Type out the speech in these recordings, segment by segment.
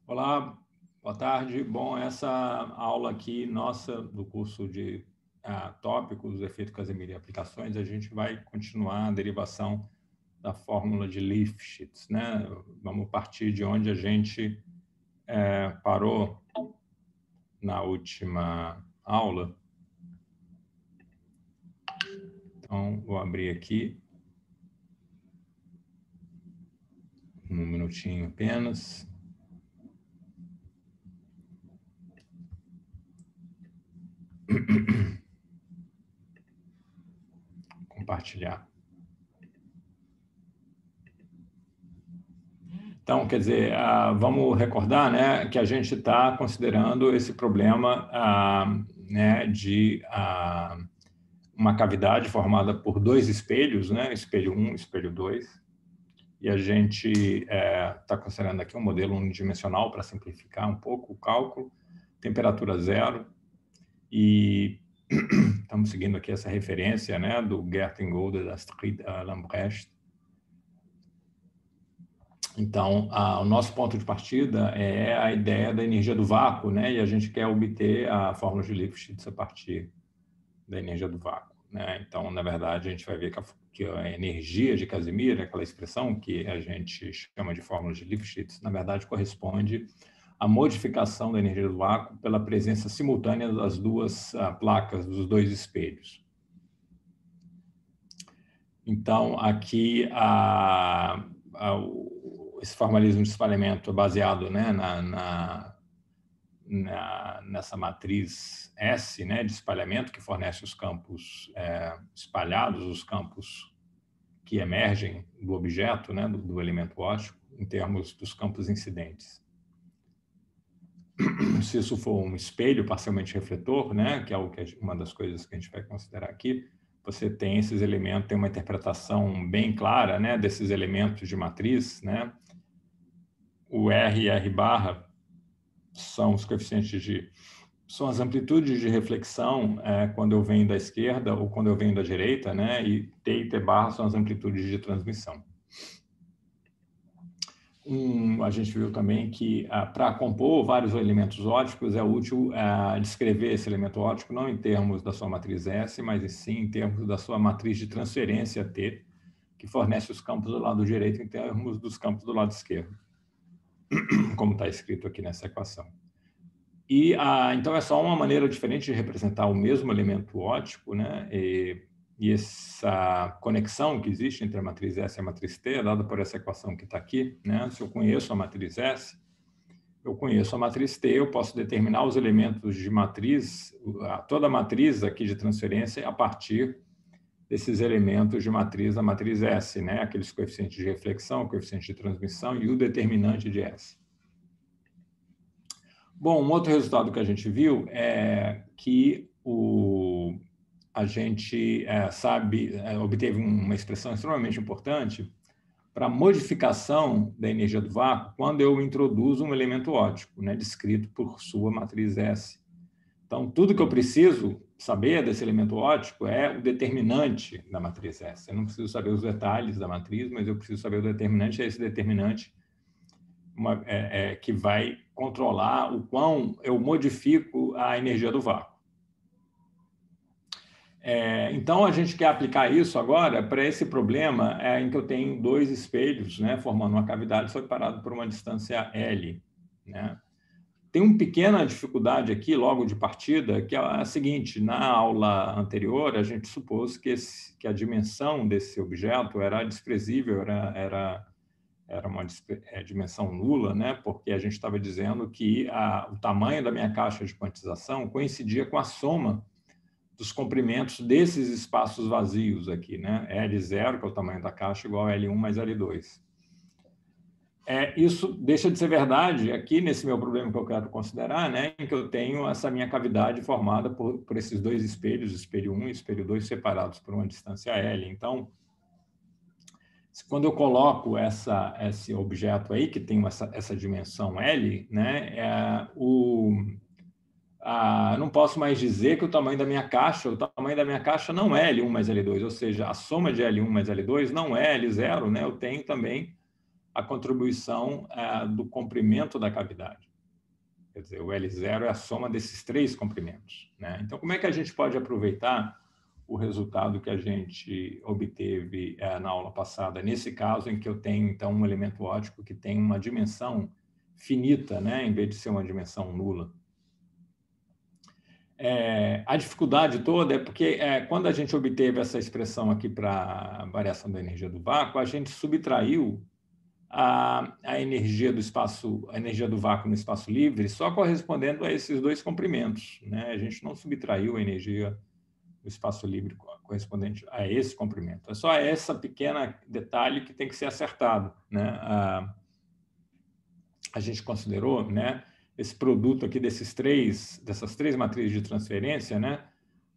Olá, boa tarde. Bom, essa aula aqui nossa do curso de tópicos, efeito Casimir e aplicações, a gente vai continuar a derivação da fórmula de Lifshitz, né? Vamos partir de onde a gente parou na última aula. Então, vou abrir aqui um minutinho apenas. Compartilhar. Então, quer dizer, vamos recordar, né, que a gente está considerando esse problema né, de uma cavidade formada por dois espelhos, né, espelho 1 e espelho 2, e a gente está considerando aqui um modelo unidimensional para simplificar um pouco o cálculo, temperatura zero, e estamos seguindo aqui essa referência, né, do Gerten Golde, da Astrid Lambrecht. Então, o nosso ponto de partida é a ideia da energia do vácuo, né? E a gente quer obter a fórmula de Lifshitz a partir da energia do vácuo, né? Então, na verdade, a gente vai ver que a energia de Casimir, aquela expressão que a gente chama de fórmula de Lifshitz, na verdade, corresponde à modificação da energia do vácuo pela presença simultânea das duas placas, dos dois espelhos. Então, aqui, esse formalismo de espalhamento é baseado, né, nessa matriz S, né, de espalhamento, que fornece os campos espalhados, os campos que emergem do objeto, né, do elemento óptico, em termos dos campos incidentes. Se isso for um espelho parcialmente refletor, né, que é uma das coisas que a gente vai considerar aqui, você tem esses elementos, tem uma interpretação bem clara, né, desses elementos de matriz, né? O R e R barra são os coeficientes são as amplitudes de reflexão quando eu venho da esquerda ou quando eu venho da direita, né? E T e T barra são as amplitudes de transmissão. A gente viu também que para compor vários elementos ópticos é útil descrever esse elemento óptico não em termos da sua matriz S, mas sim em termos da sua matriz de transferência T, que fornece os campos do lado direito em termos dos campos do lado esquerdo, como está escrito aqui nessa equação. E então é só uma maneira diferente de representar o mesmo elemento óptico, né? E essa conexão que existe entre a matriz S e a matriz T é dada por essa equação que está aqui, né? Se eu conheço a matriz S, eu conheço a matriz T, eu posso determinar os elementos de matriz, toda a matriz aqui de transferência a partir desses elementos de matriz da matriz S, né? Aqueles coeficientes de reflexão, coeficiente de transmissão e o determinante de S. Bom, um outro resultado que a gente viu é que a gente obteve uma expressão extremamente importante para a modificação da energia do vácuo quando eu introduzo um elemento óptico, né, descrito por sua matriz S. Então, tudo que eu preciso saber desse elemento óptico é o determinante da matriz S. Eu não preciso saber os detalhes da matriz, mas eu preciso saber o determinante, é esse determinante que vai controlar o quão eu modifico a energia do vácuo. Então, a gente quer aplicar isso agora para esse problema em que eu tenho dois espelhos, né, formando uma cavidade separada por uma distância L, né? Tem uma pequena dificuldade aqui, logo de partida, que é a seguinte: na aula anterior, a gente supôs que a dimensão desse objeto era desprezível, era uma dimensão nula, né? Porque a gente estava dizendo que o tamanho da minha caixa de quantização coincidia com a soma dos comprimentos desses espaços vazios aqui, né? L0, que é o tamanho da caixa, igual a L1 mais L2. Isso deixa de ser verdade aqui nesse meu problema que eu quero considerar, né? Em que eu tenho essa minha cavidade formada por esses dois espelhos, espelho 1 e espelho 2, separados por uma distância L. Então, quando eu coloco esse objeto aí, que tem essa dimensão L, né, não posso mais dizer que o tamanho da minha caixa não é L1 mais L2, ou seja, a soma de L1 mais L2 não é L0, né? Eu tenho também a contribuição do comprimento da cavidade. Quer dizer, o L0 é a soma desses 3 comprimentos, né? Então, como é que a gente pode aproveitar o resultado que a gente obteve na aula passada, nesse caso em que eu tenho, então, um elemento óptico que tem uma dimensão finita, né, em vez de ser uma dimensão nula? A dificuldade toda é porque, quando a gente obteve essa expressão aqui para a variação da energia do vácuo, a gente subtraiu a energia do espaço, a energia do vácuo no espaço livre, só correspondendo a esses 2 comprimentos, né? A gente não subtraiu a energia do espaço livre correspondente a esse comprimento. É só esse pequeno detalhe que tem que ser acertado, né? A gente considerou, né, esse produto aqui dessas três matrizes de transferência, né?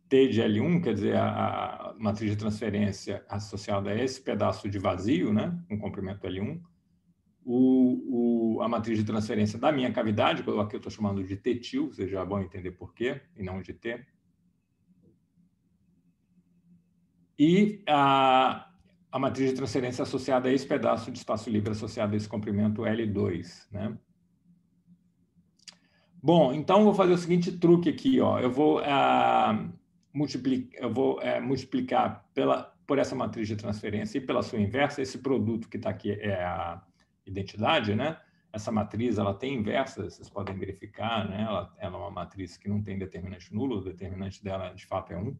T de L1, quer dizer, a matriz de transferência associada a esse pedaço de vazio, né, com comprimento L1, a matriz de transferência da minha cavidade, que aqui eu estou chamando de T-til, vocês já vão entender por quê, e não de T. E a matriz de transferência associada a esse pedaço de espaço livre associado a esse comprimento L2, né? Bom, então vou fazer o seguinte truque aqui, ó. Eu vou multiplicar por essa matriz de transferência e pela sua inversa. Esse produto que está aqui é a identidade, né? Essa matriz, ela tem inversa, vocês podem verificar, né? Ela é uma matriz que não tem determinante nulo, o determinante dela, de fato, é 1.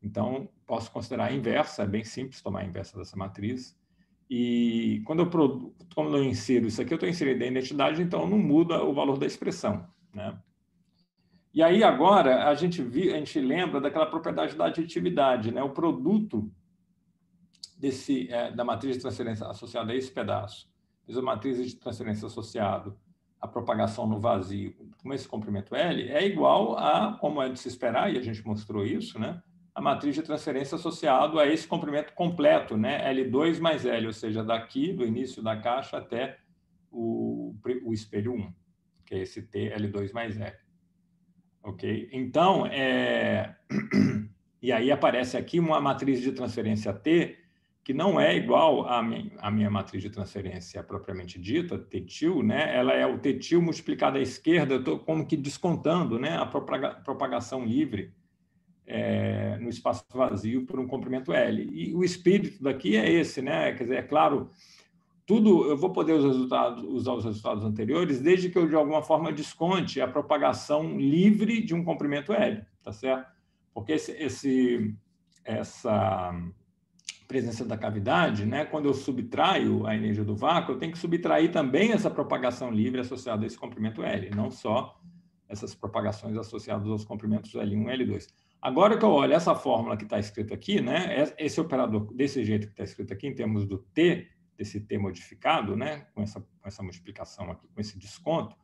Então, posso considerar a inversa, é bem simples tomar a inversa dessa matriz. E quando eu insiro isso aqui, eu estou inserindo a identidade, então não muda o valor da expressão, né? E aí, agora, a gente lembra daquela propriedade da aditividade, né? O produto da matriz de transferência associada a esse pedaço, a matriz de transferência associado à propagação no vazio com esse comprimento L, é igual a, como é de se esperar, e a gente mostrou isso, né? A matriz de transferência associado a esse comprimento completo, né? L2 mais L, ou seja, daqui, do início da caixa até o espelho 1, que é esse T, L2 mais L. Ok? Então, e aí aparece aqui uma matriz de transferência T, que não é igual à minha matriz de transferência propriamente dita, T-til, né? Ela é o T-til multiplicado à esquerda, eu estou como que descontando, né, a propagação livre no espaço vazio por um comprimento L. E o espírito daqui é esse, né? Quer dizer, é claro, eu vou poder usar os resultados anteriores desde que eu, de alguma forma, desconte a propagação livre de um comprimento L, tá certo? Porque essa presença da cavidade, né, quando eu subtraio a energia do vácuo, eu tenho que subtrair também essa propagação livre associada a esse comprimento L, não só essas propagações associadas aos comprimentos L1 e L2. Agora que eu olho essa fórmula que está escrita aqui, né, esse operador desse jeito que está escrito aqui, em termos do T, desse T modificado, né, com essa multiplicação aqui, com esse desconto,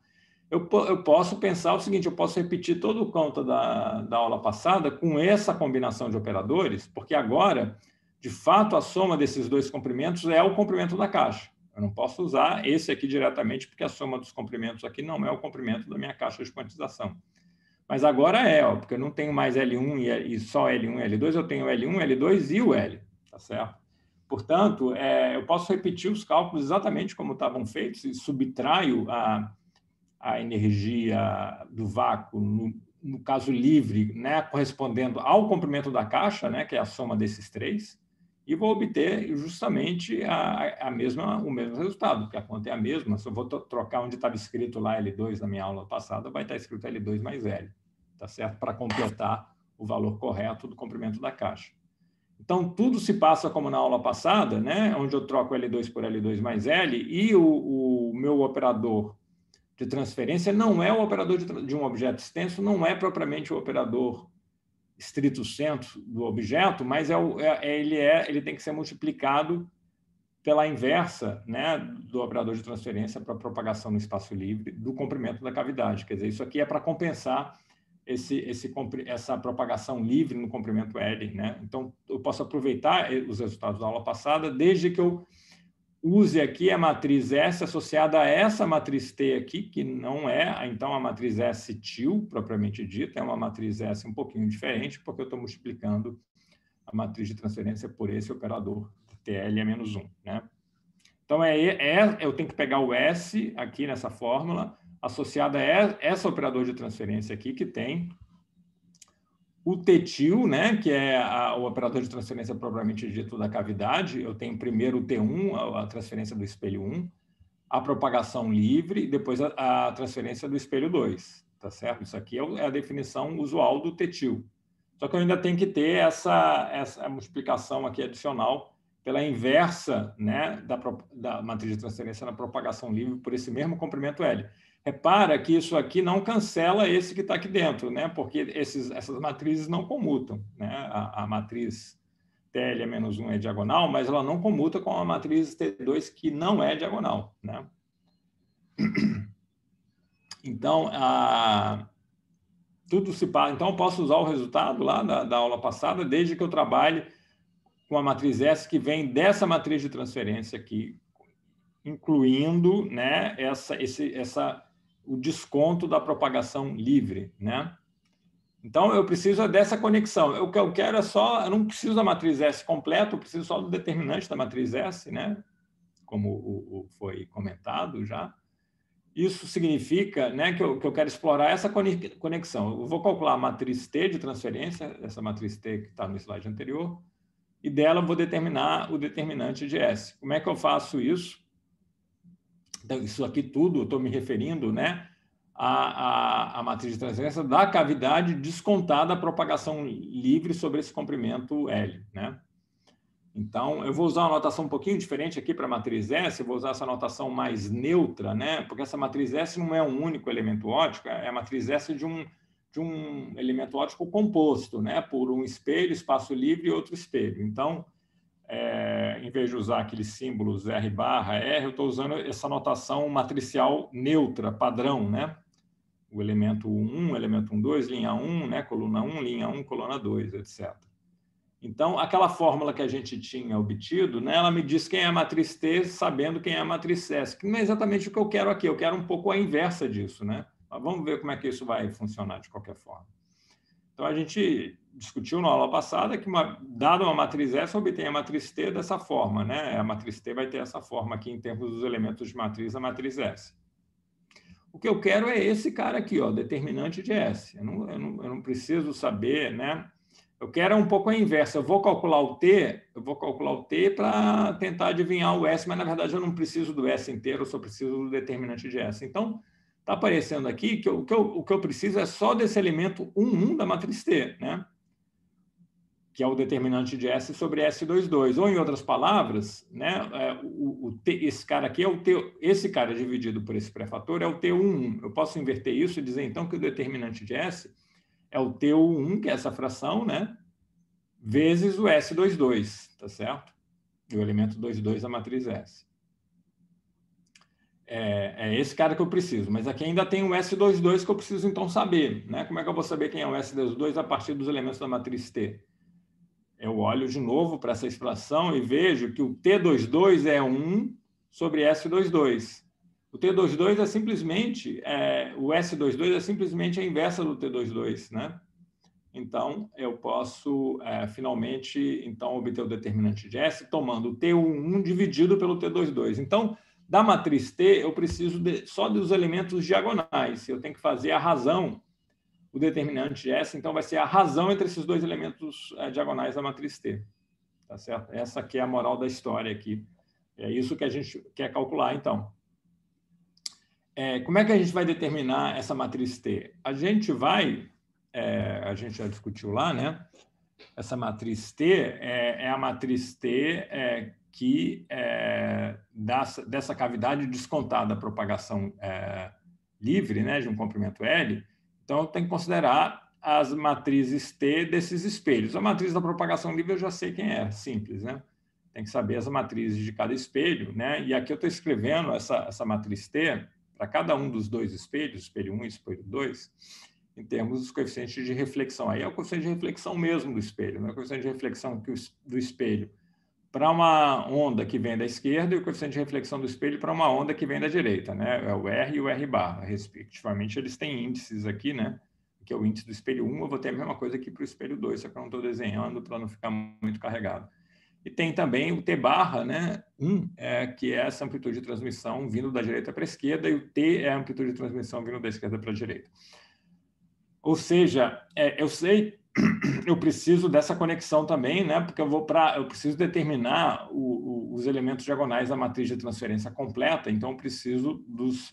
eu posso pensar o seguinte, eu posso repetir todo o conto da aula passada com essa combinação de operadores, porque agora, de fato, a soma desses 2 comprimentos é o comprimento da caixa. Eu não posso usar esse aqui diretamente, porque a soma dos comprimentos aqui não é o comprimento da minha caixa de quantização. Mas agora porque eu não tenho mais L1 e só L1 e L2, eu tenho L1, L2 e o L, tá certo? Portanto, eu posso repetir os cálculos exatamente como estavam feitos e subtraio a energia do vácuo, no caso livre, né, correspondendo ao comprimento da caixa, né, que é a soma desses 3, e vou obter justamente o mesmo resultado, porque a conta é a mesma. Se eu vou trocar onde estava escrito lá L2 na minha aula passada, vai estar escrito L2 mais L, tá certo? Para completar o valor correto do comprimento da caixa. Então, tudo se passa como na aula passada, né, onde eu troco L2 por L2 mais L, e o meu operador de transferência não é o operador de um objeto extenso, não é propriamente o operador estrito sensu do objeto, mas ele tem que ser multiplicado pela inversa, né, do operador de transferência para propagação no espaço livre do comprimento da cavidade. Quer dizer, isso aqui é para compensar essa propagação livre no comprimento L, né? Então, eu posso aproveitar os resultados da aula passada, desde que eu use aqui a matriz S associada a essa matriz T aqui, que não é, então, a matriz S-til, propriamente dita, é uma matriz S um pouquinho diferente, porque eu estou multiplicando a matriz de transferência por esse operador TL é -1, né? Então, eu tenho que pegar o S aqui nessa fórmula, associada a essa operador de transferência aqui, que tem o T-til, né, que é o operador de transferência propriamente dito da cavidade. Eu tenho primeiro o T1, a transferência do espelho 1, a propagação livre, e depois a transferência do espelho 2. Tá certo? Isso aqui é a definição usual do T-til. Só que eu ainda tenho que ter essa multiplicação aqui adicional pela inversa, né, da matriz de transferência na propagação livre por esse mesmo comprimento L. Repara que isso aqui não cancela esse que está aqui dentro, né, porque essas matrizes não comutam. Né? A matriz TL menos 1 é diagonal, mas ela não comuta com a matriz T2, que não é diagonal. Né? Então, tudo se passa. Então, eu posso usar o resultado lá da aula passada, desde que eu trabalhe com a matriz S que vem dessa matriz de transferência aqui, incluindo, né, o desconto da propagação livre. Né? Então, eu preciso dessa conexão. O que eu quero é só... Eu não preciso da matriz S completa, eu preciso só do determinante da matriz S, né? Como foi comentado já. Isso significa, né, que eu quero explorar essa conexão. Eu vou calcular a matriz T de transferência, essa matriz T que está no slide anterior, e dela eu vou determinar o determinante de S. Como é que eu faço isso? Então, isso aqui tudo eu estou me referindo, né, à matriz de transferência da cavidade descontada a propagação livre sobre esse comprimento L. Né? Então, eu vou usar uma notação um pouquinho diferente aqui para a matriz S, eu vou usar essa notação mais neutra, né? Porque essa matriz S não é um único elemento óptico, é a matriz S de um elemento óptico composto, né? Por um espelho, espaço livre e outro espelho. Então, em vez de usar aqueles símbolos R barra R, eu estou usando essa notação matricial neutra, padrão, né? O elemento 1, elemento 1, 2, linha 1, né? Coluna 1, linha 1, coluna 2, etc. Então, aquela fórmula que a gente tinha obtido, né, ela me diz quem é a matriz T, sabendo quem é a matriz S, que não é exatamente o que eu quero aqui, eu quero um pouco a inversa disso. Né? Mas vamos ver como é que isso vai funcionar de qualquer forma. Então, a gente discutiu na aula passada que, dada uma matriz S, eu obtenho a matriz T dessa forma. Né? A matriz T vai ter essa forma aqui em termos dos elementos de matriz, a matriz S. O que eu quero é esse cara aqui, ó, determinante de S. Eu não preciso saber, né? Eu quero um pouco a inversa. Eu vou calcular o T para tentar adivinhar o S, mas, na verdade, eu não preciso do S inteiro, eu só preciso do determinante de S. Então, está aparecendo aqui que o que eu preciso é só desse elemento 1,1 da matriz T, né? Que é o determinante de S sobre S22. Ou, em outras palavras, né, esse cara aqui é o T, esse cara dividido por esse pré-fator é o T11. Eu posso inverter isso e dizer, então, que o determinante de S é o T1, que é essa fração, né, vezes o S22, tá certo? O elemento 22 da matriz S. É esse cara que eu preciso, mas aqui ainda tem o S22 que eu preciso, então, saber. Né? Como é que eu vou saber quem é o S22 a partir dos elementos da matriz T? Eu olho de novo para essa expressão e vejo que o T22 é 1 sobre S22. O T22 é simplesmente, o S22 é simplesmente a inversa do T22, né? Então, eu posso, finalmente, então, obter o determinante de S tomando o T11 dividido pelo T22. Então, da matriz T, eu preciso só dos elementos diagonais. Eu tenho que fazer a razão, o determinante de S, então, vai ser a razão entre esses dois elementos diagonais da matriz T. Tá certo? Essa aqui é a moral da história aqui. É isso que a gente quer calcular, então. Como é que a gente vai determinar essa matriz T? A gente já discutiu lá, né? Essa matriz T é a matriz T que dessa cavidade descontada a propagação livre, né, de um comprimento L. Então, eu tenho que considerar as matrizes T desses espelhos. A matriz da propagação livre eu já sei quem é, simples, né? Tem que saber as matrizes de cada espelho, né? E aqui eu estou escrevendo essa matriz T para cada um dos dois espelhos, espelho 1 e espelho 2, em termos dos coeficientes de reflexão. Aí é o coeficiente de reflexão mesmo do espelho, né? O coeficiente de reflexão do espelho para uma onda que vem da esquerda e o coeficiente de reflexão do espelho para uma onda que vem da direita, né? É o R e o R barra, respectivamente. Eles têm índices aqui, né? Que é o índice do espelho 1, eu vou ter a mesma coisa aqui para o espelho 2, só que eu não estou desenhando para não ficar muito carregado. E tem também o T barra, né, 1, que é essa amplitude de transmissão vindo da direita para a esquerda, e o T é a amplitude de transmissão vindo da esquerda para a direita. Ou seja, eu sei, eu preciso dessa conexão também, né, porque eu preciso determinar os elementos diagonais da matriz de transferência completa, então eu preciso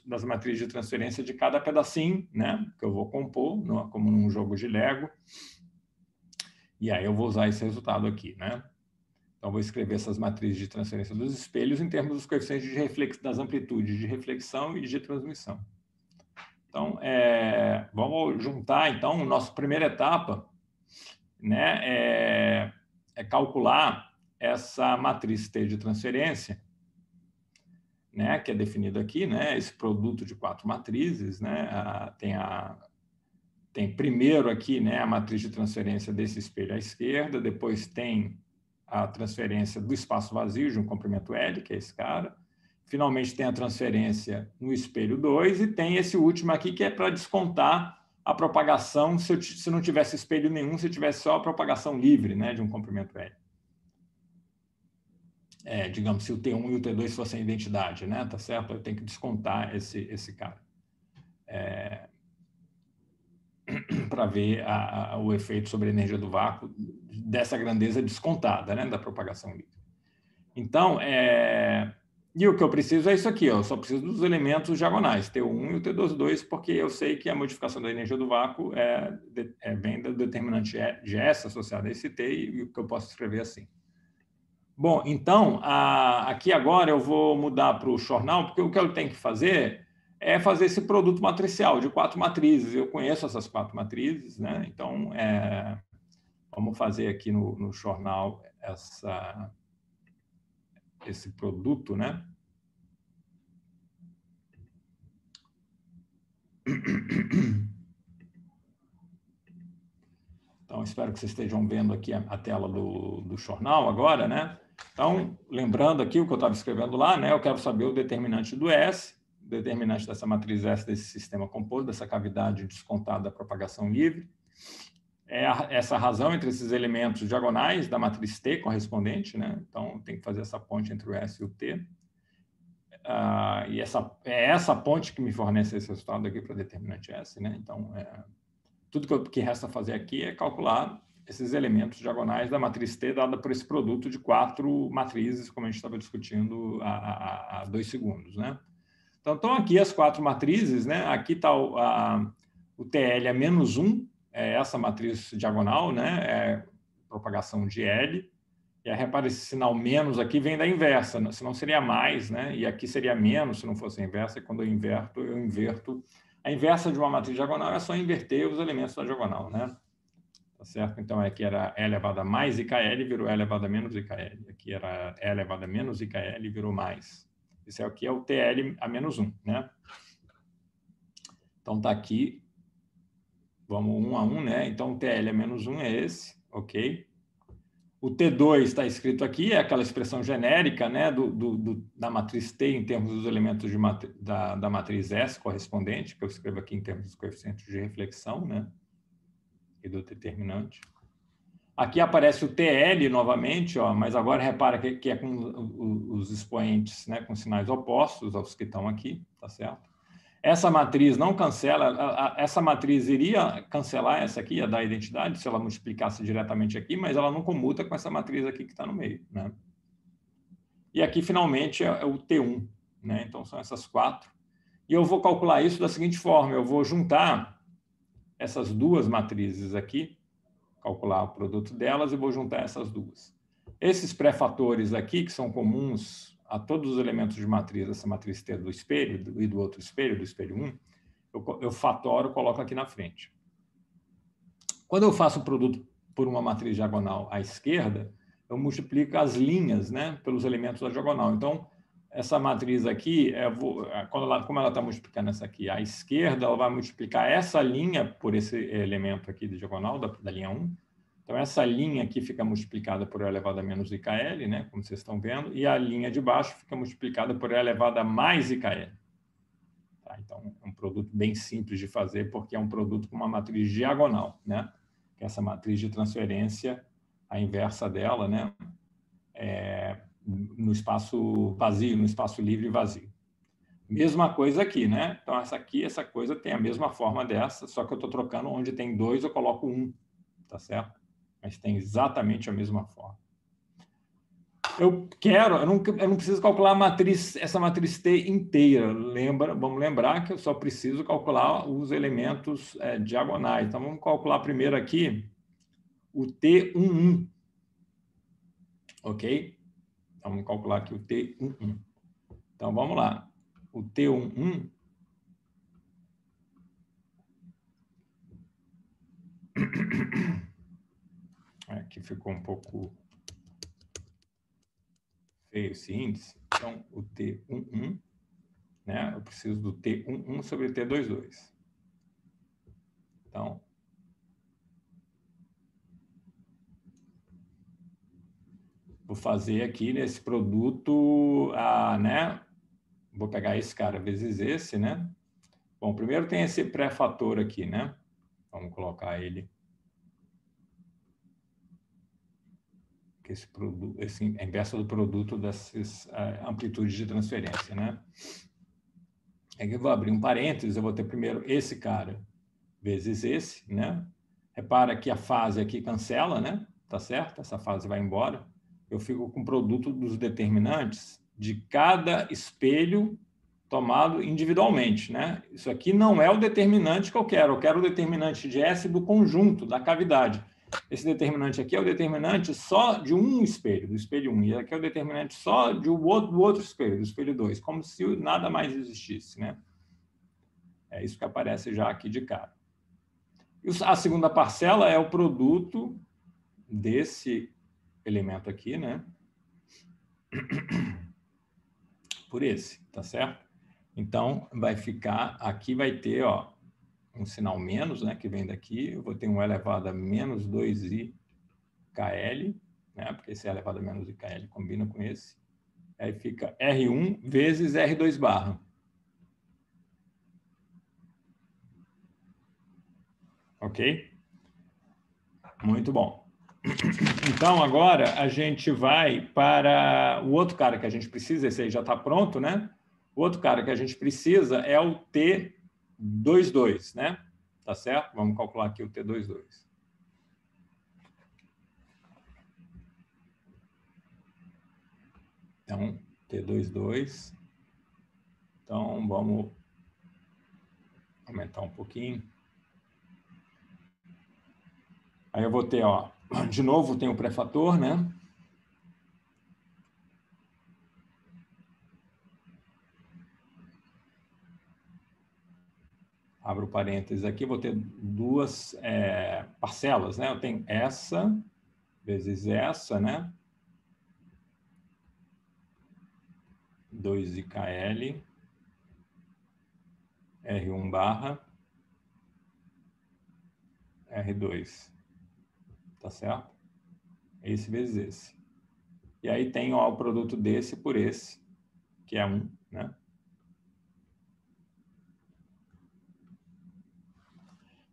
das matrizes de transferência de cada pedacinho, né, que eu vou compor, como num jogo de Lego, e aí eu vou usar esse resultado aqui, né? Então, vou escrever essas matrizes de transferência dos espelhos em termos dos coeficientes das amplitudes de reflexão e de transmissão. Então, vamos juntar, então, nossa primeira etapa, né, é calcular essa matriz T de transferência, né, que é definido aqui, né, esse produto de 4 matrizes, né, tem primeiro aqui, né, a matriz de transferência desse espelho à esquerda, depois tem a transferência do espaço vazio de um comprimento L, que é esse cara. Finalmente, tem a transferência no espelho 2 e tem esse último aqui, que é para descontar a propagação, se não tivesse espelho nenhum, se tivesse só a propagação livre, né, de um comprimento L. Digamos, se o T1 e o T2 fossem identidade, né, tá certo? Eu tenho que descontar esse cara. Para ver o efeito sobre a energia do vácuo dessa grandeza descontada, né, da propagação livre. Então, e o que eu preciso é isso aqui, eu só preciso dos elementos diagonais, T1 e o T2, porque eu sei que a modificação da energia do vácuo vem do determinante de S associado a esse T, e o que eu posso escrever assim. Bom, então, aqui agora eu vou mudar para o jornal, porque o que eu tenho que fazer é fazer esse produto matricial de 4 matrizes. Eu conheço essas 4 matrizes, né? Então, vamos fazer aqui no jornal esse produto, né? Então, espero que vocês estejam vendo aqui a tela do jornal agora, né? Então, lembrando aqui o que eu estava escrevendo lá, né? Eu quero saber o determinante do S, o determinante dessa matriz S desse sistema composto, dessa cavidade descontada da propagação livre. Essa razão entre esses elementos diagonais da matriz T correspondente, né? Então, tem que fazer essa ponte entre o S e o T. E essa ponte que me fornece esse resultado aqui para o determinante S, né? Então, tudo que resta fazer aqui é calcular esses elementos diagonais da matriz T dada por esse produto de 4 matrizes, como a gente estava discutindo há 2 segundos, né? Então, estão aqui as 4 matrizes, né? Aqui está o TL é menos 1, é essa matriz diagonal, né? Propagação de L. E aí, repara, esse sinal menos aqui vem da inversa, né? Senão seria mais, né? E aqui seria menos se não fosse a inversa, e quando eu inverto. A inversa de uma matriz diagonal é só inverter os elementos da diagonal, né? Tá certo? Então, aqui era E elevado a mais IKL, virou E elevado a menos IKL. Aqui era E elevado a menos IKL, virou mais. Esse aqui é o TL a menos 1, né? Então, tá aqui. Vamos 1 a 1, né? Então, o TL a menos 1 é esse, ok? O T2 está escrito aqui, é aquela expressão genérica, né, da matriz T em termos dos elementos da matriz S correspondente, que eu escrevo aqui em termos dos coeficientes de reflexão, né, e do determinante. Aqui aparece o TL novamente, ó, mas agora repara que é com os expoentes, né, com sinais opostos aos que estão aqui, tá certo? Essa matriz não cancela, essa matriz iria cancelar essa aqui, ia dar identidade, se ela multiplicasse diretamente aqui, mas ela não comuta com essa matriz aqui que está no meio, né? E aqui, finalmente, é o T1, né? Então, são essas 4. E eu vou calcular isso da seguinte forma, eu vou juntar essas 2 matrizes aqui, calcular o produto delas e vou juntar essas 2. Esses pré-fatores aqui, que são comuns a todos os elementos de matriz, essa matriz T do espelho e do outro espelho, do espelho 1, eu fatoro, coloco aqui na frente. Quando eu faço o produto por uma matriz diagonal à esquerda, eu multiplico as linhas, né, pelos elementos da diagonal. Então, essa matriz aqui, como ela está multiplicando essa aqui à esquerda, ela vai multiplicar essa linha por esse elemento aqui da diagonal, da linha 1. Então, essa linha aqui fica multiplicada por E elevado a menos IKL, né, como vocês estão vendo, e a linha de baixo fica multiplicada por E elevado a mais IKL. Tá? Então, é um produto bem simples de fazer, porque é um produto com uma matriz diagonal, né? Que essa matriz de transferência, a inversa dela, né, no espaço vazio, no espaço livre e vazio. Mesma coisa aqui, né? Então, essa coisa tem a mesma forma dessa, só que eu estou trocando onde tem 2, eu coloco 1, tá certo? Mas tem exatamente a mesma forma. Eu não preciso calcular essa matriz T inteira. Vamos lembrar que eu só preciso calcular os elementos diagonais. Então, vamos calcular primeiro aqui o T11. Ok? Então, vamos calcular aqui o T11. Então, vamos lá. O T11 aqui ficou um pouco feio esse índice. Então, o T11, né? Eu preciso do T11 sobre T22. Então, vou fazer aqui nesse produto, né? Vou pegar esse cara vezes esse, né? Bom, primeiro tem esse pré-fator aqui, né? Vamos colocar ele. Esse é inverso do produto dessas amplitudes de transferência, né? Aqui eu vou abrir um parênteses, eu vou ter primeiro esse cara vezes esse, né? Repara que a fase aqui cancela, né? Tá certo? Essa fase vai embora. Eu fico com o produto dos determinantes de cada espelho tomado individualmente, né? Isso aqui não é o determinante que eu quero o determinante de S do conjunto, da cavidade. Esse determinante aqui é o determinante só de um espelho, do espelho 1, e aqui é o determinante só do outro espelho, do espelho 2, como se nada mais existisse, né? É isso que aparece já aqui de cara. E a segunda parcela é o produto desse elemento aqui, né? Por esse, tá certo? Então, vai ficar, aqui vai ter, ó, um sinal menos, né, que vem daqui, eu vou ter um elevado a menos 2i KL, né, porque esse elevado a menos IKL combina com esse. Aí fica R1 vezes R2 barra. Ok? Muito bom. Então, agora a gente vai para o outro cara que a gente precisa, esse aí já está pronto, né? O outro cara que a gente precisa é o T22, né? Tá certo? Vamos calcular aqui o T22. Então, T22. Então, vamos aumentar um pouquinho. Aí eu vou ter, ó, de novo tem o pré-fator, né? Abro parênteses aqui, vou ter duas parcelas, né? Eu tenho essa vezes essa, né? 2IKL, R1 barra, R2. Tá certo? Esse vezes esse. E aí tem ó, o produto desse por esse, que é 1, né?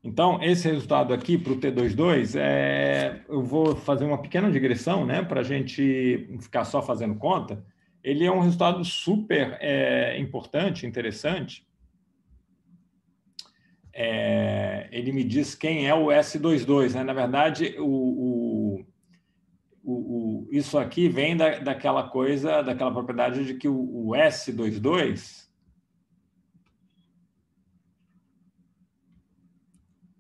Então, esse resultado aqui para o T22, eu vou fazer uma pequena digressão, né, para a gente ficar só fazendo conta. Ele é um resultado super importante, interessante. Ele me diz quem é o S22, né? Na verdade, isso aqui vem daquela coisa, daquela propriedade de que o S22,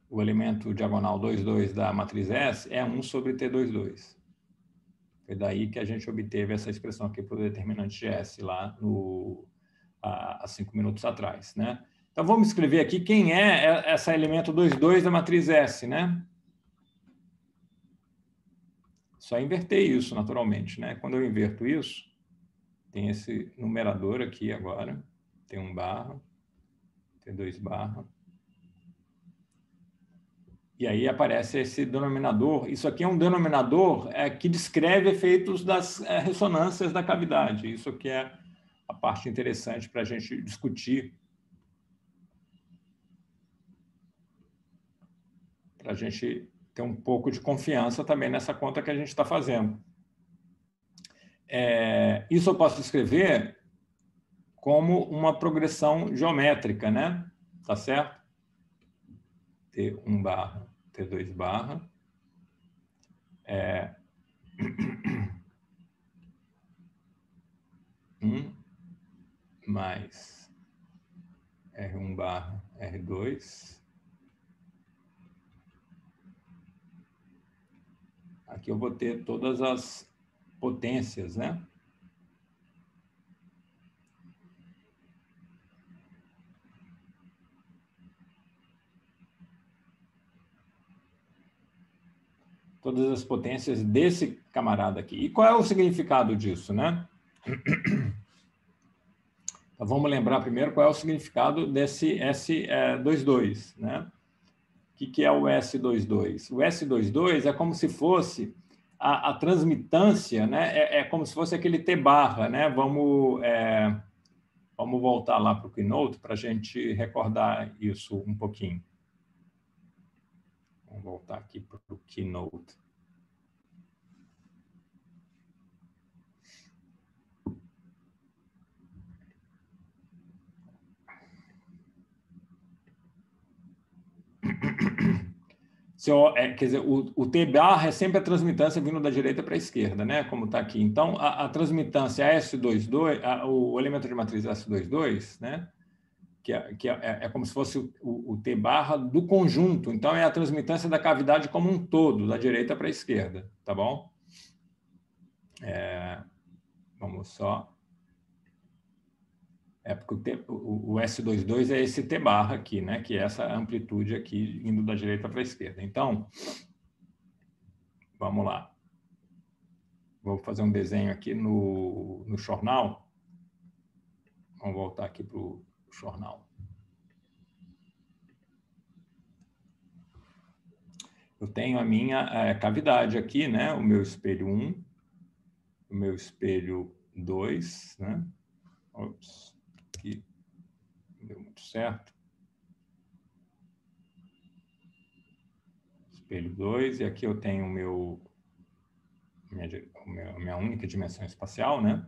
o elemento diagonal 22 da matriz S, é 1 sobre T22. Foi daí que a gente obteve essa expressão aqui para o determinante de S lá há 5 minutos atrás, né? Então, vamos escrever aqui quem é esse elemento 22 da matriz S, né? Só inverter isso, naturalmente, né? Quando eu inverto isso, tem esse numerador aqui agora, tem 1 barra, tem 2 barra. E aí aparece esse denominador. Isso aqui é um denominador que descreve efeitos das ressonâncias da cavidade. Isso aqui é a parte interessante para a gente discutir, para a gente ter um pouco de confiança também nessa conta que a gente está fazendo. Isso eu posso escrever como uma progressão geométrica, né? Tá certo? T1 barra, T2 barra. 1 mais R1 barra R2. Aqui eu vou ter todas as potências, né? Todas as potências desse camarada aqui. E qual é o significado disso, né? Então, vamos lembrar primeiro qual é o significado desse S22, né? O que é o S22? O S22 é como se fosse a transmitância, né? É como se fosse aquele T barra, né? Vamos voltar lá para o Keynote para a gente recordar isso um pouquinho. Vamos voltar aqui para o Keynote. Quer dizer, o T barra é sempre a transmitância vindo da direita para a esquerda, né? Como está aqui. Então, a transmitância S22, o elemento de matriz S22, né? Que é como se fosse o T barra do conjunto. Então, é a transmitância da cavidade como um todo, da direita para a esquerda, tá bom? Vamos só... porque o S22 é esse T barra aqui, né? Que é essa amplitude aqui indo da direita para a esquerda. Então, vamos lá. Vou fazer um desenho aqui no jornal. Vamos voltar aqui para o jornal. Eu tenho a minha cavidade aqui, né? O meu espelho 1, o meu espelho 2, né? Ops, aqui não deu muito certo. Espelho 2, e aqui eu tenho a minha única dimensão espacial, né?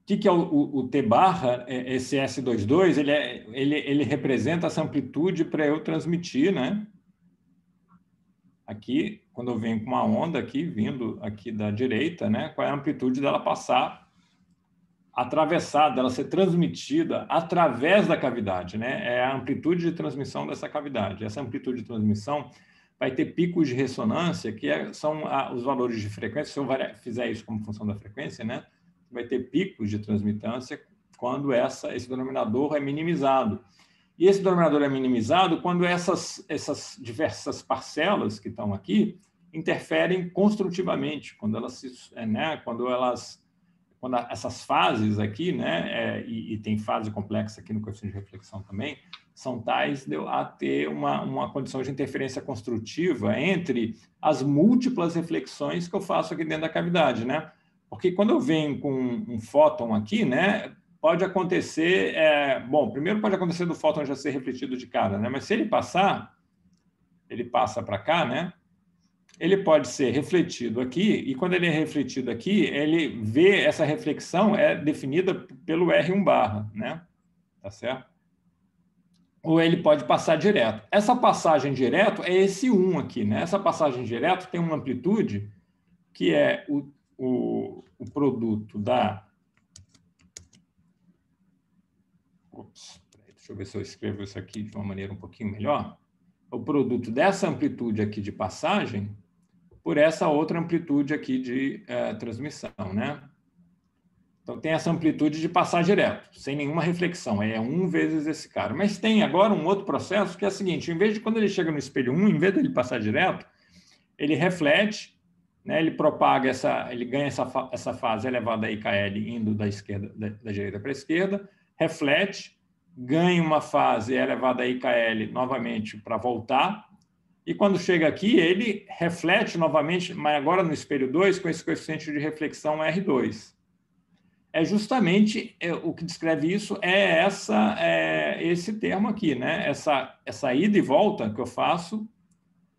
O que é o T barra? Esse S22, ele representa essa amplitude para eu transmitir, né? Aqui, quando eu venho com uma onda aqui, vindo aqui da direita, né? Qual é a amplitude dela passar, atravessar, dela ser transmitida através da cavidade, né? É a amplitude de transmissão dessa cavidade. Essa amplitude de transmissão vai ter picos de ressonância, que são os valores de frequência. Se eu fizer isso como função da frequência, né? Vai ter picos de transmitância quando esse denominador é minimizado. E esse denominador é minimizado quando essas diversas parcelas que estão aqui interferem construtivamente, quando essas fases aqui, né, e tem fase complexa aqui no coeficiente de reflexão também, são tais a ter uma condição de interferência construtiva entre as múltiplas reflexões que eu faço aqui dentro da cavidade, né? Porque quando eu venho com um fóton aqui, né, pode acontecer... primeiro pode acontecer do fóton já ser refletido de cara, né? Mas se ele passa para cá, né? Ele pode ser refletido aqui, e quando ele é refletido aqui, ele vê essa reflexão definida pelo R1 barra, né? Tá certo? Ou ele pode passar direto. Essa passagem direto é esse 1 aqui, né? Essa passagem direto tem uma amplitude que é o produto da... Deixa eu ver se eu escrevo isso aqui de uma maneira um pouquinho melhor. O produto dessa amplitude aqui de passagem por essa outra amplitude aqui de transmissão, né? Então, tem essa amplitude de passar direto, sem nenhuma reflexão. É 1 vezes esse cara. Mas tem agora um outro processo que é o seguinte, em vez de quando ele chega no espelho 1, em vez de ele passar direto, ele reflete, né? Ele propaga ele ganha essa fase elevada a IKL indo da direita para a esquerda, reflete, ganha uma fase elevada a IKL novamente para voltar, e quando chega aqui, ele reflete novamente, mas agora no espelho 2, com esse coeficiente de reflexão R2. Justamente o que descreve isso esse termo aqui, né? Essa ida e volta que eu faço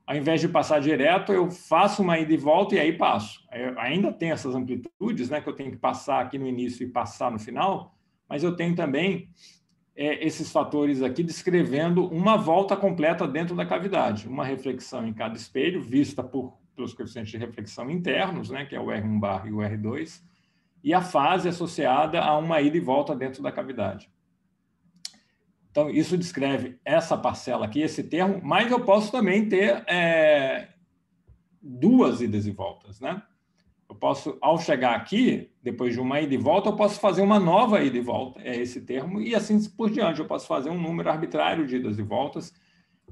Ao invés de passar direto, eu faço uma ida e volta e aí passo. Eu ainda tem essas amplitudes, né, que eu tenho que passar aqui no início e passar no final, mas eu tenho também esses fatores aqui descrevendo uma volta completa dentro da cavidade, uma reflexão em cada espelho, vista pelos coeficientes de reflexão internos, né, que é o R1 bar e o R2, e a fase associada a uma ida e volta dentro da cavidade. Então, isso descreve essa parcela aqui, esse termo, mas eu posso também ter duas idas e voltas, né? Eu posso, ao chegar aqui, depois de uma ida e volta, eu posso fazer uma nova ida e volta, é esse termo, e assim por diante. Eu posso fazer um número arbitrário de idas e voltas,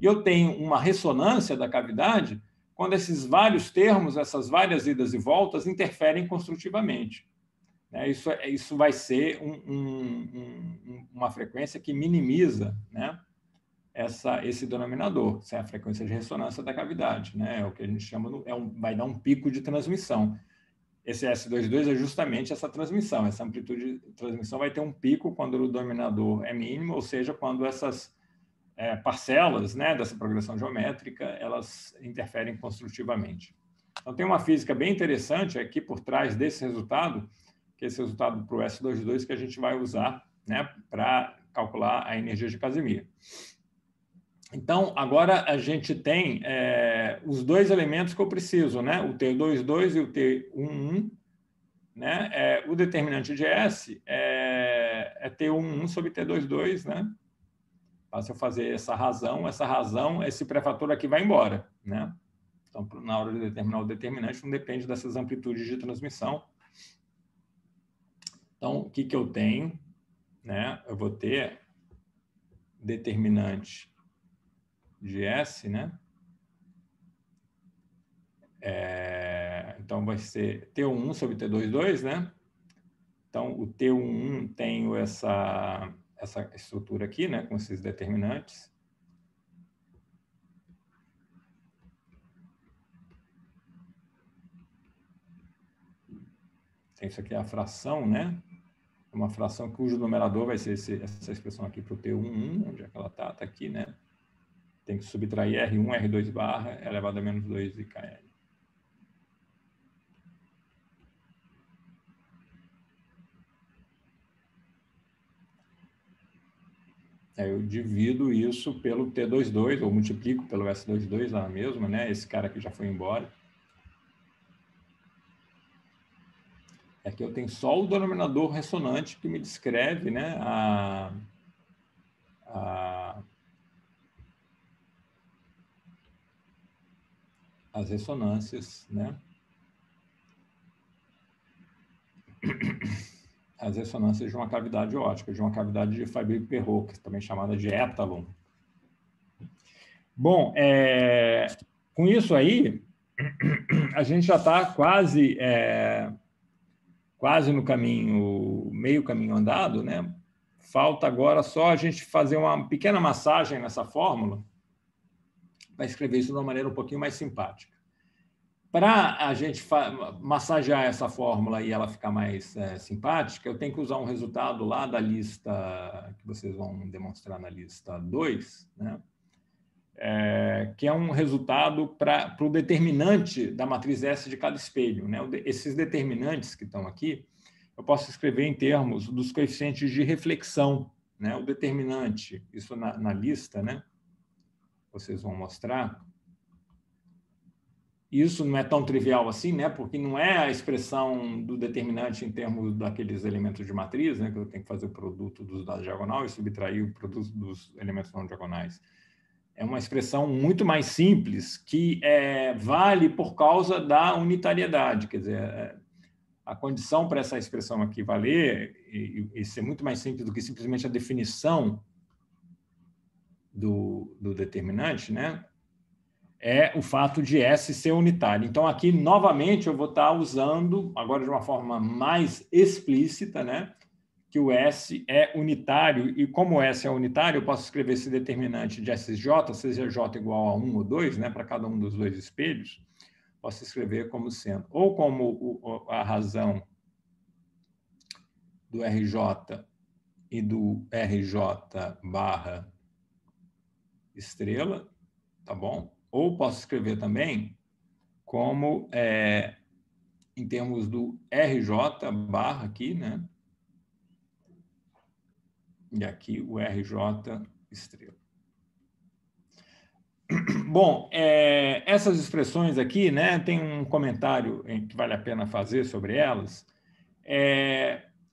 e eu tenho uma ressonância da cavidade quando esses vários termos, essas várias idas e voltas, interferem construtivamente. Isso vai ser uma frequência que minimiza, né, esse denominador, essa é a frequência de ressonância da cavidade, né, é o que a gente chama, vai dar um pico de transmissão. Esse S22 é justamente essa transmissão, essa amplitude de transmissão vai ter um pico quando o denominador é mínimo, ou seja, quando essas parcelas, né, dessa progressão geométrica, elas interferem construtivamente. Então, tem uma física bem interessante aqui por trás desse resultado, que é esse resultado para o S22 que a gente vai usar, né, para calcular a energia de Casimir. Então, agora a gente tem os dois elementos que eu preciso, né, o T22 e o T11, né, o determinante de S é T11 sobre T22, né? Basta eu fazer essa razão, esse pré-fator aqui vai embora, né? Então, na hora de determinar o determinante, não depende dessas amplitudes de transmissão. Então, o que eu tenho? Né? Eu vou ter determinante de S, né? Então, vai ser T11 sobre T22, né? Então, o T11 tem essa estrutura aqui, né? Com esses determinantes. Tem isso aqui, a fração, né? Uma fração cujo numerador vai ser essa expressão aqui para o T11, onde é que ela está? Está aqui, né? Tem que subtrair R1, R2 barra elevado a menos 2 e KL. Aí eu divido isso pelo T22, ou multiplico pelo S22 lá mesmo, né? Esse cara aqui já foi embora. Aqui eu tenho só o denominador ressonante que me descreve, né, as ressonâncias, né? As ressonâncias de uma cavidade ótica, de uma cavidade de Fabry-Perot, também chamada de étalon. Bom, com isso aí, a gente já está quase no caminho, meio caminho andado, né? Falta agora só a gente fazer uma pequena massagem nessa fórmula para escrever isso de uma maneira um pouquinho mais simpática. Para a gente massagear essa fórmula e ela ficar mais simpática, eu tenho que usar um resultado lá da lista que vocês vão demonstrar na lista 2, né? Que é um resultado para o determinante da matriz S de cada espelho, né? Esses determinantes que estão aqui, eu posso escrever em termos dos coeficientes de reflexão, né? O determinante, isso na lista, né? Vocês vão mostrar. Isso não é tão trivial assim, né? Porque não é a expressão do determinante em termos daqueles elementos de matriz, né? Que eu tenho que fazer o produto dos da diagonal e subtrair o produto dos elementos não diagonais. É uma expressão muito mais simples que vale por causa da unitariedade. Quer dizer, a condição para essa expressão aqui valer e ser muito mais simples do que simplesmente a definição do determinante, né? É o fato de S ser unitário. Então, aqui, novamente, eu vou estar usando, agora de uma forma mais explícita, né, que o S é unitário, e como o S é unitário, eu posso escrever esse determinante de SJ, seja J igual a 1 ou 2, né, para cada um dos dois espelhos, posso escrever como sendo, ou como a razão do RJ e do RJ barra estrela, tá bom? Ou posso escrever também como, em termos do RJ barra aqui, né? E aqui o RJ estrela. Bom, essas expressões aqui, né, tem um comentário que vale a pena fazer sobre elas.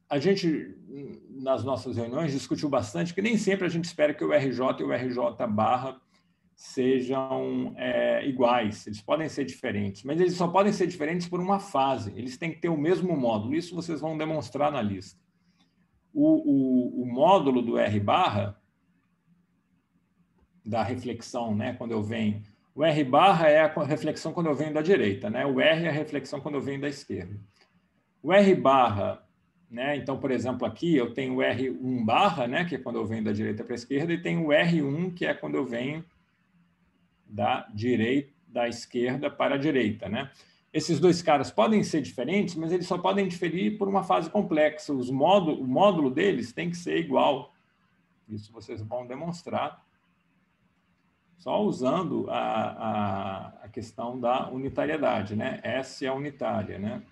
A gente, nas nossas reuniões, discutiu bastante que nem sempre a gente espera que o RJ e o RJ barra sejam iguais. Eles podem ser diferentes, mas eles só podem ser diferentes por uma fase. Eles têm que ter o mesmo módulo. Isso vocês vão demonstrar na lista. O módulo do R barra, da reflexão, né, quando eu venho. O R barra é a reflexão quando eu venho da direita, né? O R é a reflexão quando eu venho da esquerda. O R barra, né? Então, por exemplo, aqui eu tenho o R1 barra, né? Que é quando eu venho da direita para a esquerda, e tenho o R1, que é quando eu venho da esquerda para a direita, né? Esses dois caras podem ser diferentes, mas eles só podem diferir por uma fase complexa. O módulo deles tem que ser igual. Isso vocês vão demonstrar só usando a questão da unitariedade, né? S é unitária, né?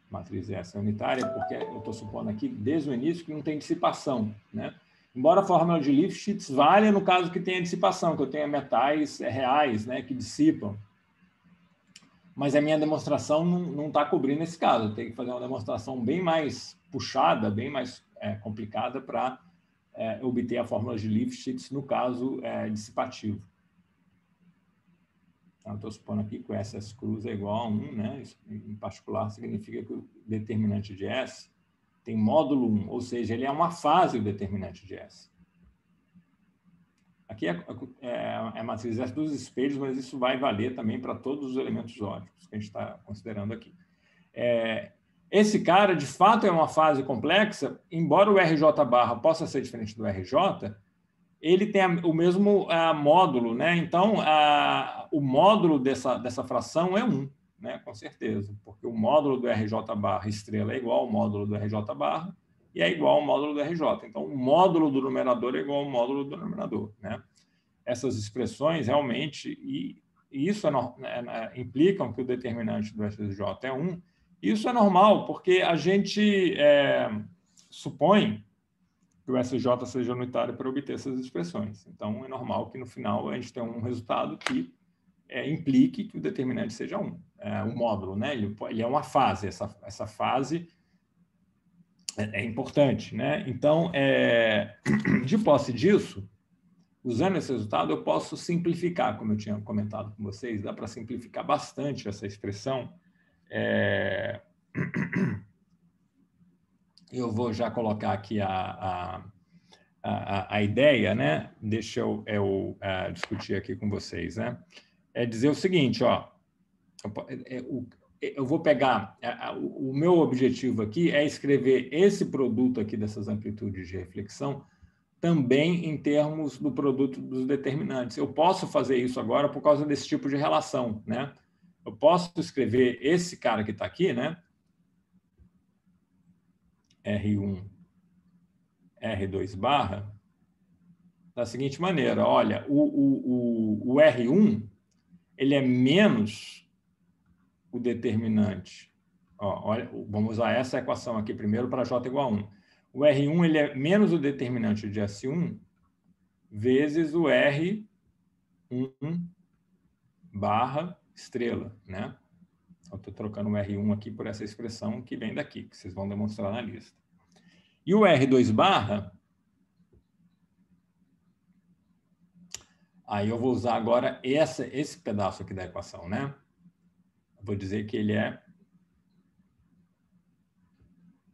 Matriz S é unitária, porque eu estou supondo aqui, desde o início, que não tem dissipação, né? Embora a fórmula de Lifshitz valha no caso que tenha dissipação, que eu tenha metais reais, né, que dissipam. Mas a minha demonstração não está cobrindo esse caso. Eu tenho que fazer uma demonstração bem mais puxada, bem mais complicada para obter a fórmula de Lifshitz no caso dissipativo. Então, estou supondo aqui que o SS cruz é igual a 1, né? Isso, em particular, significa que o determinante de S tem módulo 1, ou seja, ele é uma fase, o determinante de S. Aqui é a matriz S dos espelhos, mas isso vai valer também para todos os elementos ópticos que a gente está considerando aqui. Esse cara, de fato, é uma fase complexa, embora o RJ barra possa ser diferente do RJ, ele tem o mesmo módulo, né? Então, o módulo dessa fração é 1, né? Com certeza, porque o módulo do RJ barra estrela é igual ao módulo do RJ barra e é igual ao módulo do RJ. Então, o módulo do numerador é igual ao módulo do denominador, né? Essas expressões realmente, e isso implicam que o determinante do SJ é 1. Isso é normal, porque a gente supõe que o SJ seja unitário para obter essas expressões. Então, é normal que, no final, a gente tenha um resultado que implique que o determinante seja 1. O módulo, né? Ele é uma fase. Essa fase é importante, né? Então, de posse disso, usando esse resultado, eu posso simplificar, como eu tinha comentado com vocês, dá para simplificar bastante essa expressão. Eu vou já colocar aqui a ideia, né? Deixa eu discutir aqui com vocês, né? É dizer o seguinte, ó, eu vou pegar, o meu objetivo aqui é escrever esse produto aqui dessas amplitudes de reflexão também em termos do produto dos determinantes. Eu posso fazer isso agora por causa desse tipo de relação, né? Eu posso escrever esse cara que está aqui, né? R1, R2 barra, da seguinte maneira, olha, o R1, ele é menos o determinante. Ó, olha, vamos usar essa equação aqui primeiro para J igual a 1. O R1 ele é menos o determinante de S1 vezes o R1 barra estrela, né? Eu estou trocando o R1 aqui por essa expressão que vem daqui, que vocês vão demonstrar na lista. E o R2 barra, aí eu vou usar agora esse pedaço aqui da equação, né? Eu vou dizer que ele é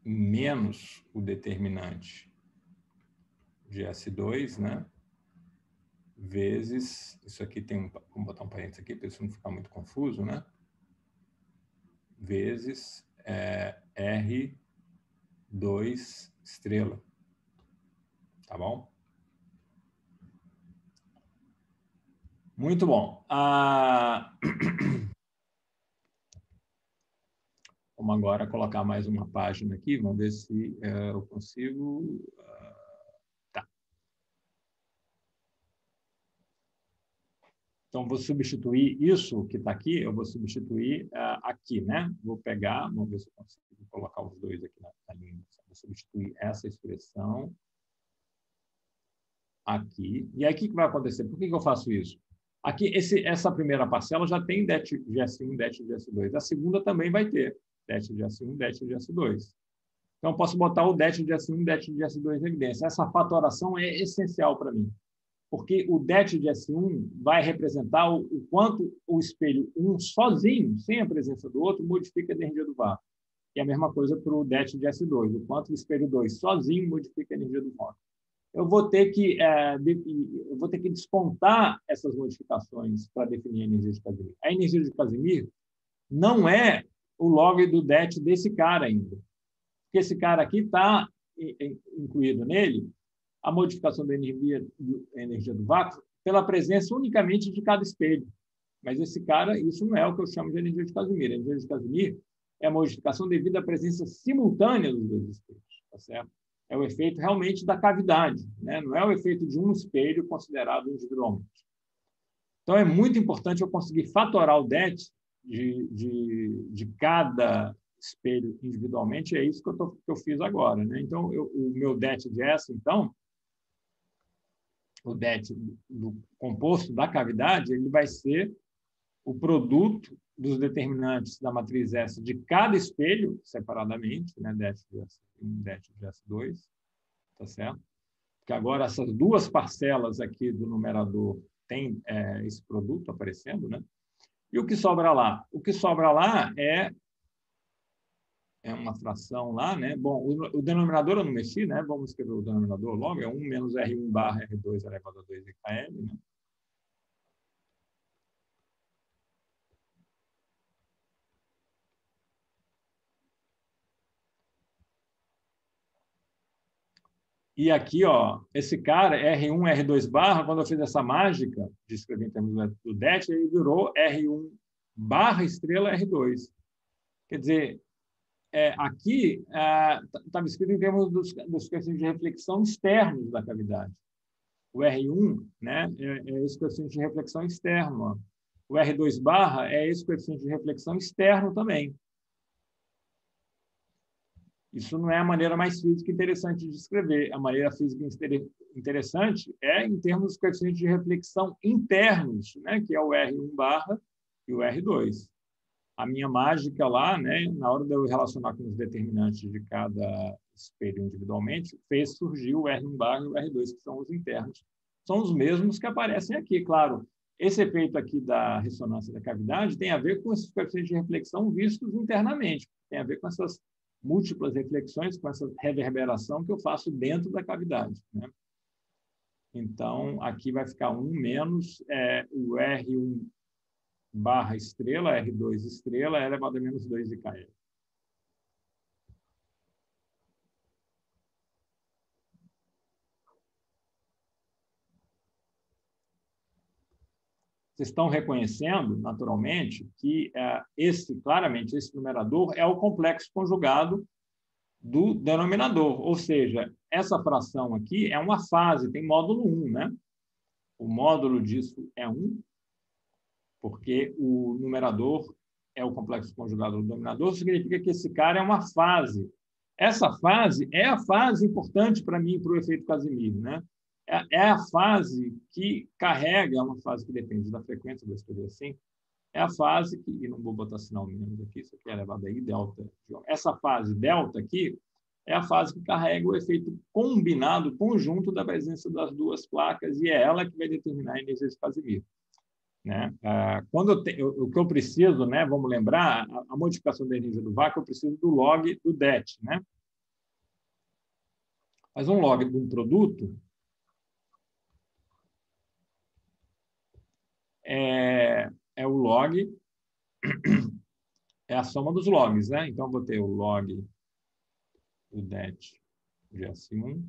menos o determinante de S2, né? Vezes, isso aqui tem vamos botar um parênteses aqui para isso não ficar muito confuso, né? Vezes R2 estrela. Tá bom? Muito bom. Vamos agora colocar mais uma página aqui. Vamos ver se eu consigo. Tá. Então, vou substituir isso que está aqui, eu vou substituir aqui, né? Vou pegar, vamos ver se eu consigo colocar os dois aqui na linha. Vou substituir essa expressão aqui. E aí, o que vai acontecer? Por que eu faço isso? Aqui, essa primeira parcela já tem det de S1, det de S2. A segunda também vai ter det de S1, det de S2. Então, eu posso botar o det de S1, det de S2 em evidência. Essa fatoração é essencial para mim, porque o det de S1 vai representar o quanto o espelho 1 sozinho, sem a presença do outro, modifica a energia do vácuo. E a mesma coisa para o det de S2, o quanto o espelho 2 sozinho modifica a energia do vácuo. Eu vou ter que descontar essas modificações para definir a energia de Casimir. A energia de Casimir não é o log do det desse cara ainda, porque esse cara aqui está incluído nele a modificação da energia do vácuo pela presença unicamente de cada espelho. Mas esse cara, isso não é o que eu chamo de energia de Casimir. A energia de Casimir é a modificação devido à presença simultânea dos dois espelhos, tá certo? É o efeito realmente da cavidade, né? Não é o efeito de um espelho considerado individualmente. Então, é muito importante eu conseguir fatorar o det de cada espelho individualmente, é isso que eu fiz agora, né? Então, o meu det de S, então, o det do composto da cavidade, ele vai ser o produto dos determinantes da matriz S de cada espelho, separadamente, né? Det de S1, det de S2, tá certo? Porque agora essas duas parcelas aqui do numerador têm esse produto aparecendo, né? E o que sobra lá? O que sobra lá é uma fração lá, né? Bom, o denominador eu não mexi, né? Vamos escrever o denominador logo, é 1 menos R1 barra R2 elevado a 2 IKL, né? E aqui, ó, esse cara, R1, R2 barra, quando eu fiz essa mágica de escrever em termos do det, ele virou R1 barra estrela R2. Quer dizer, aqui estava escrito em termos dos coeficientes de reflexão externos da cavidade. O R1, né, é esse coeficiente de reflexão externo. Ó. O R2 barra é esse coeficiente de reflexão externo também. Isso não é a maneira mais física interessante de escrever. A maneira física interessante é em termos dos coeficientes de reflexão internos, né, que é o R1 barra e o R2. A minha mágica lá, né, na hora de eu relacionar com os determinantes de cada espelho individualmente, fez surgir o R1 barra e o R2, que são os internos. São os mesmos que aparecem aqui, claro. Esse efeito aqui da ressonância da cavidade tem a ver com esses coeficientes de reflexão vistos internamente, tem a ver com essas múltiplas reflexões, com essa reverberação que eu faço dentro da cavidade, né? Então, aqui vai ficar 1 menos o R1 barra estrela, R2 estrela, elevado a menos 2 IKL. Vocês estão reconhecendo, naturalmente, que claramente, esse numerador é o complexo conjugado do denominador, ou seja, essa fração aqui é uma fase, tem módulo 1, né? O módulo disso é 1, porque o numerador é o complexo conjugado do denominador, significa que esse cara é uma fase. Essa fase é a fase importante para mim, para o efeito Casimir, né? É a fase que carrega, é uma fase que depende da frequência, vou escrever assim, é a fase que, e não vou botar sinal menos aqui, isso aqui é elevado aí, delta. Essa fase delta aqui é a fase que carrega o efeito combinado, conjunto da presença das duas placas, e é ela que vai determinar a energia de Casimir. Né? O que eu preciso, né, vamos lembrar, a modificação da energia do vácuo, eu preciso do log do det. Né? Mas um log de um produto é o log, é a soma dos logs. Né? Então, vou ter o log do det de S1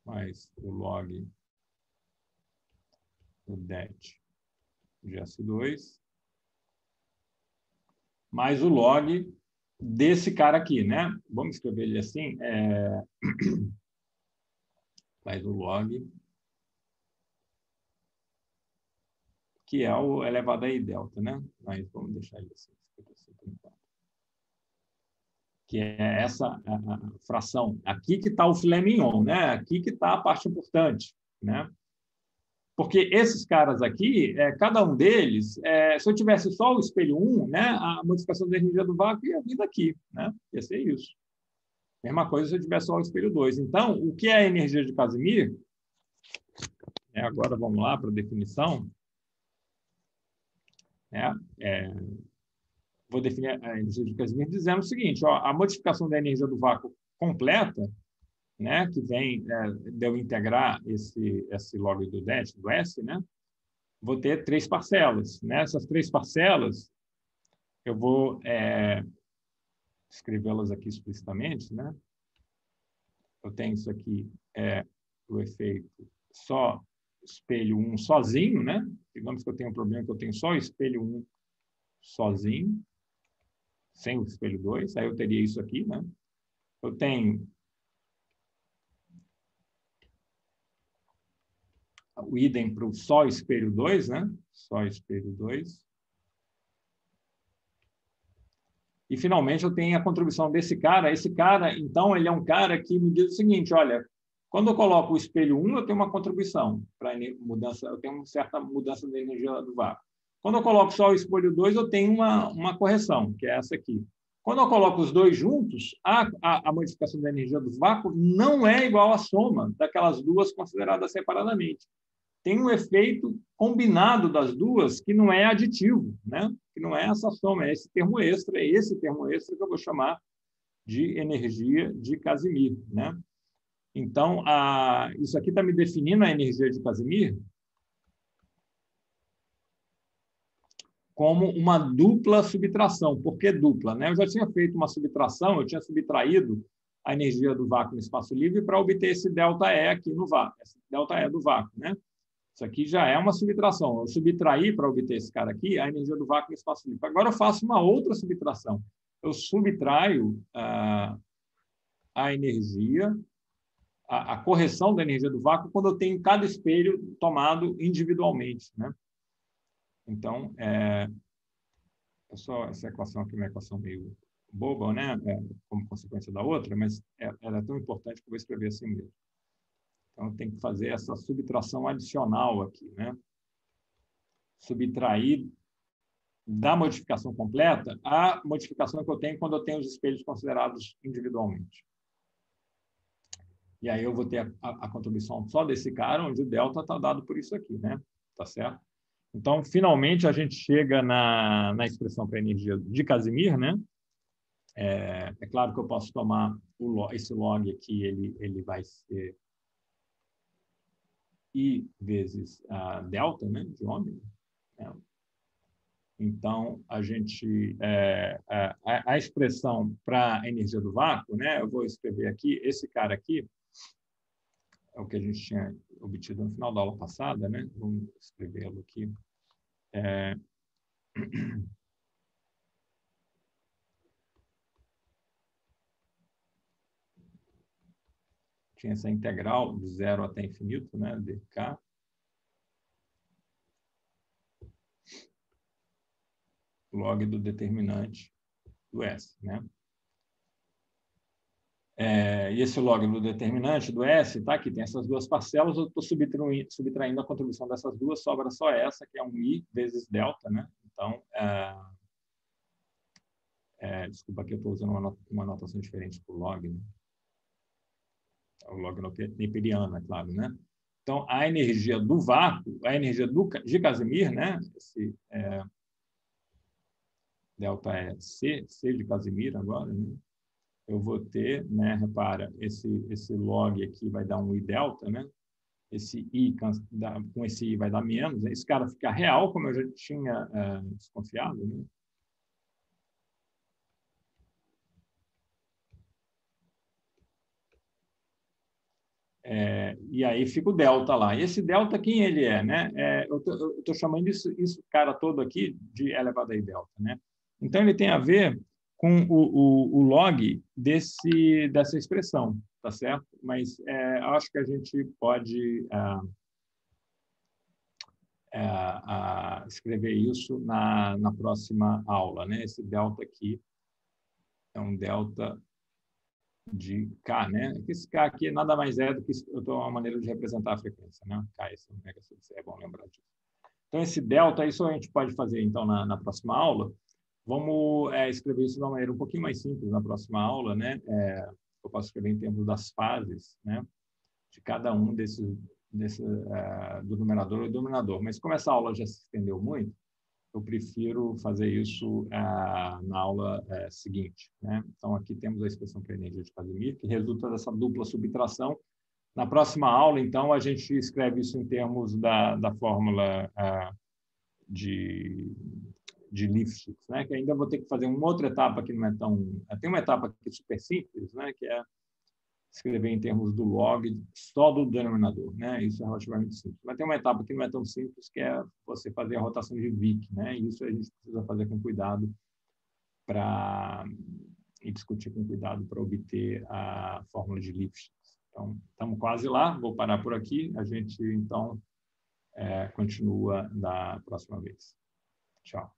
mais o log do det de S2 mais o log desse cara aqui, né? Vamos escrever ele assim, mais o log que é o elevado a I delta, né? Mas vamos deixar ele assim, 55 por enquanto. Que é essa a fração. Aqui que está o filé mignon, né? Aqui que está a parte importante, né? Porque esses caras aqui, cada um deles, se eu tivesse só o espelho 1, né, a modificação da energia do vácuo ia vir daqui, né? Ia ser isso. Mesma coisa se eu tivesse só o espelho 2. Então, o que é a energia de Casimir? Agora vamos lá para a definição. Vou definir a energia de Casimir dizendo o seguinte: ó, a modificação da energia do vácuo completa, né, que vem de eu integrar esse log do det, do S, né, vou ter 3 parcelas. Nessas 3 parcelas, eu vou escrevê-las aqui explicitamente. Né? Eu tenho isso aqui, o efeito só espelho 1 sozinho. Né? Digamos que eu tenho um problema que eu tenho só o espelho 1 sozinho, sem o espelho 2. Aí eu teria isso aqui. Né? Eu tenho o idem para o só espelho 2, né? Só espelho 2. E, finalmente, eu tenho a contribuição desse cara. Esse cara, então, ele é um cara que me diz o seguinte: olha, quando eu coloco o espelho 1, eu tenho uma contribuição para mudança, eu tenho uma certa mudança da energia do vácuo. Quando eu coloco só o espelho 2, eu tenho uma correção, que é essa aqui. Quando eu coloco os dois juntos, a modificação da energia do vácuo não é igual à soma daquelas duas consideradas separadamente. Tem um efeito combinado das duas que não é aditivo, né? Que não é essa soma, é esse termo extra que eu vou chamar de energia de Casimir. Né? Então, isso aqui está me definindo a energia de Casimir como uma dupla subtração. Por que dupla? Né? Eu já tinha feito uma subtração, eu tinha subtraído a energia do vácuo no espaço livre para obter esse ΔE aqui no vácuo, esse ΔE do vácuo. Né? Isso aqui já é uma subtração. Eu subtraí para obter esse cara aqui a energia do vácuo no espaço livre. Agora eu faço uma outra subtração. Eu subtraio a energia, a correção da energia do vácuo quando eu tenho cada espelho tomado individualmente. Né? Então, essa equação aqui é uma equação meio boba, né? Como consequência da outra, mas ela é tão importante que eu vou escrever assim mesmo. Então, tem que fazer essa subtração adicional aqui, né? Subtrair da modificação completa a modificação que eu tenho quando eu tenho os espelhos considerados individualmente. E aí eu vou ter a contribuição só desse cara, onde o delta está dado por isso aqui, né? Tá certo? Então, finalmente, a gente chega na expressão para a energia de Casimir, né? É claro que eu posso tomar esse log aqui, ele vai ser I vezes a delta, né, de ômega. Né? Então, a expressão para a energia do vácuo, né, eu vou escrever aqui, esse cara aqui, é o que a gente tinha obtido no final da aula passada, né? Vamos escrevê-lo aqui. Tinha essa integral de 0 até infinito, né, dk. Log do determinante do S. Né? E esse log do determinante do S, tá? Que tem essas duas parcelas, eu estou subtraindo a contribuição dessas duas, sobra só essa, que é um I vezes delta. Né? Então, desculpa, aqui eu estou usando uma notação diferente para o log. Né? O log neperiano, é claro. Né? Então, a energia do vácuo, a energia de Casimir, né? Esse delta é C de Casimir agora, né? Eu vou ter, né, repara, esse log aqui vai dar um I delta, né? Esse I com esse I vai dar menos, né? Esse cara fica real, como eu já tinha desconfiado, né? E aí fica o delta lá. E esse delta, quem ele é? Né? Eu estou chamando isso cara todo aqui de elevado a I delta. Né? Então, ele tem a ver com o log dessa expressão, tá certo? Mas acho que a gente pode escrever isso na próxima aula, né? Esse delta aqui é um delta de K, né? Esse K aqui nada mais é do que uma maneira de representar a frequência, né? K, esse omega sub C, é bom lembrar disso. Então, esse delta, isso a gente pode fazer, então, na próxima aula. Vamos escrever isso de uma maneira um pouquinho mais simples na próxima aula, né? Eu posso escrever em termos das fases, né? De cada um do numerador e do denominador. Mas como essa aula já se estendeu muito, eu prefiro fazer isso na aula seguinte, né? Então, aqui temos a expressão para a energia de Casimir, que resulta dessa dupla subtração. Na próxima aula, então, a gente escreve isso em termos da fórmula de Lifshitz, né? Que ainda vou ter que fazer uma outra etapa que não é tão... Tem uma etapa aqui super simples, né? Que é escrever em termos do log só do denominador, né? Isso é relativamente simples. Mas tem uma etapa que não é tão simples, que é você fazer a rotação de Wick, né? E isso a gente precisa fazer com cuidado e discutir com cuidado para obter a fórmula de Lifshitz. Então, estamos quase lá. Vou parar por aqui. A gente, então, continua na próxima vez. Tchau.